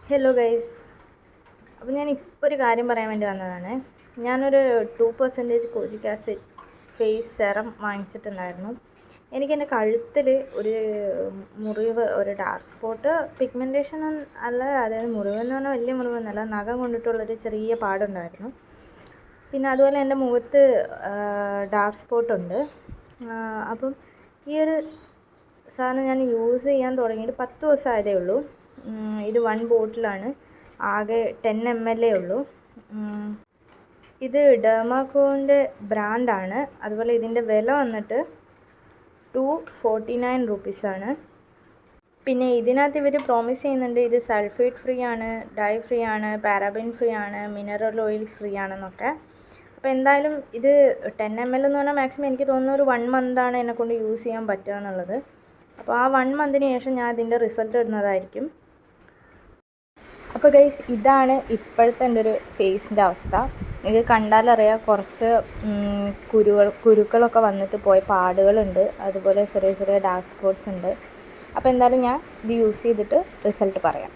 Hello guys. അപ്പോൾ ഞാനിപ്പോൾ ഒരു കാര്യം പറയാൻ വേണ്ടി വന്നതാണ്. ഞാനൊരു 2% കോജിക് ആസിഡ് ഫേസ് സെറം വാങ്ങിച്ചിട്ടുണ്ടായിരുന്നു. എനിക്കെൻ്റെ കഴുത്തിൽ ഒരു മുറിവ്, ഒരു ഡാർക്ക് സ്പോട്ട്, പിഗ്മെൻറ്റേഷൻ അല്ല, അതായത് മുറിവെന്ന് പറഞ്ഞാൽ വലിയ മുറിവൊന്നുമല്ല, നഖം കൊണ്ടിട്ടുള്ളൊരു ചെറിയ പാടുണ്ടായിരുന്നു. പിന്നെ അതുപോലെ എൻ്റെ മുഖത്ത് ഡാർക്ക് സ്പോട്ടുണ്ട്. അപ്പം ഈ ഒരു സാധനം ഞാൻ യൂസ് ചെയ്യാൻ തുടങ്ങിയിട്ട് 10 ദിവസമായതേ ഉള്ളൂ. ഇത് 1 ബോട്ടിലാണ്, ആകെ 10 ml ഉള്ളൂ. ഇത് ഡെർമാക്കോൻ്റെ ബ്രാൻഡാണ്. അതുപോലെ ഇതിൻ്റെ വില വന്നിട്ട് 249 റുപ്പീസാണ്. പിന്നെ ഇതിനകത്ത് ഇവർ പ്രോമിസ് ചെയ്യുന്നുണ്ട് ഇത് സൾഫേറ്റ് ഫ്രീ ആണ്, ഡൈ ഫ്രീ ആണ്, പാരാബിൻ ഫ്രീ ആണ്, മിനറൽ ഓയിൽ ഫ്രീ ആണെന്നൊക്കെ. അപ്പോൾ എന്തായാലും ഇത് 10 ml എന്ന് പറഞ്ഞാൽ മാക്സിമം എനിക്ക് തോന്നുന്നു ഒരു 1 മന്താണ് എന്നെക്കൊണ്ട് യൂസ് ചെയ്യാൻ പറ്റുക എന്നുള്ളത്. അപ്പോൾ ആ 1 മന്തിന് ശേഷം ഞാൻ ഇതിൻ്റെ റിസൾട്ട് ഇടുന്നതായിരിക്കും. അപ്പോൾ ഗൈസ്, ഇതാണ് ഇപ്പോഴത്തെ എൻ്റെ ഒരു ഫേസിൻ്റെ അവസ്ഥ. ഇത് കണ്ടാലറിയാം, കുറച്ച് കുരുക്കളൊക്കെ വന്നിട്ട് പോയ പാടുകളുണ്ട്, അതുപോലെ ചെറിയ ചെറിയ ഡാർക്ക് സ്പോട്ട്സ് ഉണ്ട്. അപ്പോൾ എന്തായാലും ഞാൻ ഇത് യൂസ് ചെയ്തിട്ട് റിസൾട്ട് പറയാം.